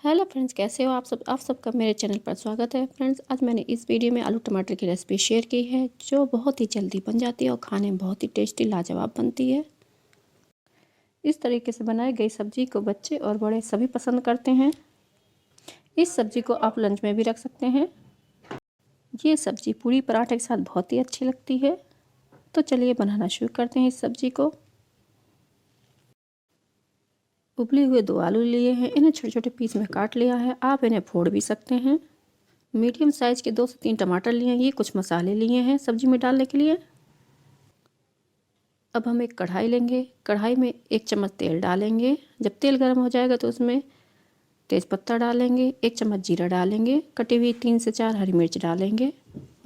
Hello friends, कैसे हो आप सब। आप सबका मेरे चैनल पर स्वागत है। फ्रेंड्स, आज मैंने इस वीडियो में आलू टमाटर की रेसिपी शेयर की है जो बहुत ही जल्दी बन जाती है और खाने में बहुत ही टेस्टी लाजवाब बनती है। इस तरीके से बनाई गई सब्जी को बच्चे और बड़े सभी पसंद करते हैं। इस सब्जी को आप लंच में भी रख सकते हैं। ये सब्जी पूरी पराठे के साथ बहुत ही अच्छी लगती है। तो चलिए बनाना शुरू करते हैं इस सब्जी को। उबले हुए 2 आलू लिए हैं, इन्हें छोटे छोटे पीस में काट लिया है। आप इन्हें फोड़ भी सकते हैं। मीडियम साइज़ के 2 से 3 टमाटर लिए हैं। ये कुछ मसाले लिए हैं सब्जी में डालने के लिए। अब हम एक कढ़ाई लेंगे। कढ़ाई में 1 चम्मच तेल डालेंगे। जब तेल गर्म हो जाएगा तो उसमें तेज़पत्ता डालेंगे, 1 चम्मच जीरा डालेंगे, कटी हुई 3 से 4 हरी मिर्च डालेंगे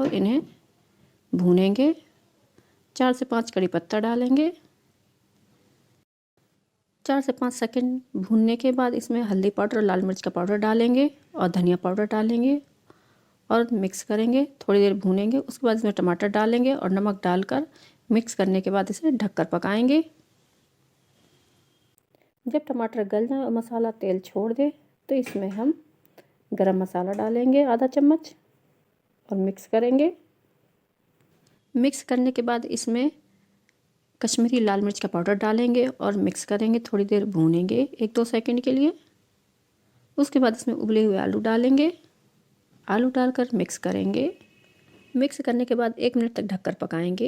और इन्हें भूनेंगे। 4 से 5 कड़ी पत्ता डालेंगे। 4 से 5 सेकंड भूनने के बाद इसमें हल्दी पाउडर और लाल मिर्च का पाउडर डालेंगे और धनिया पाउडर डालेंगे और मिक्स करेंगे। थोड़ी देर भूनेंगे। उसके बाद इसमें टमाटर डालेंगे और नमक डालकर मिक्स करने के बाद इसे ढककर पकाएंगे। जब टमाटर गल जाए और मसाला तेल छोड़ दे तो इसमें हम गरम मसाला डालेंगे आधा चम्मच और मिक्स करेंगे। मिक्स करने के बाद इसमें कश्मीरी लाल मिर्च का पाउडर डालेंगे और मिक्स करेंगे। थोड़ी देर भूनेंगे 1-2 सेकंड के लिए। उसके बाद इसमें उबले हुए आलू डालेंगे। आलू डालकर मिक्स करेंगे। मिक्स करने के बाद 1 मिनट तक ढककर पकाएंगे।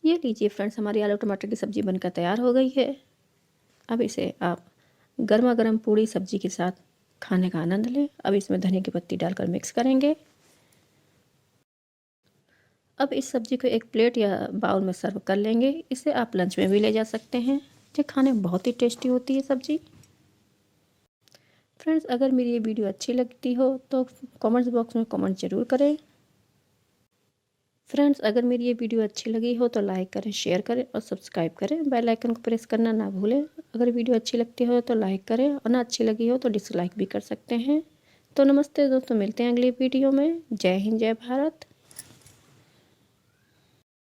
ये लीजिए फ्रेंड्स, हमारी आलू टमाटर की सब्ज़ी बनकर तैयार हो गई है। अब इसे आप गर्मा गर्म पूड़ी सब्जी के साथ खाने का आनंद लें। अब इसमें धनिया की पत्ती डालकर मिक्स करेंगे। अब इस सब्जी को एक प्लेट या बाउल में सर्व कर लेंगे। इसे आप लंच में भी ले जा सकते हैं। ये खाने में बहुत ही टेस्टी होती है सब्जी। फ्रेंड्स, अगर मेरी ये वीडियो अच्छी लगती हो तो कमेंट्स बॉक्स में कमेंट ज़रूर करें। फ्रेंड्स, अगर मेरी ये वीडियो अच्छी लगी हो तो लाइक करें, शेयर करें और सब्सक्राइब करें। बेल आइकन को प्रेस करना ना भूलें। अगर वीडियो अच्छी लगती हो तो लाइक करें और ना अच्छी लगी हो तो डिसलाइक भी कर सकते हैं। तो नमस्ते दोस्तों, मिलते हैं अगली वीडियो में। जय हिंद, जय भारत।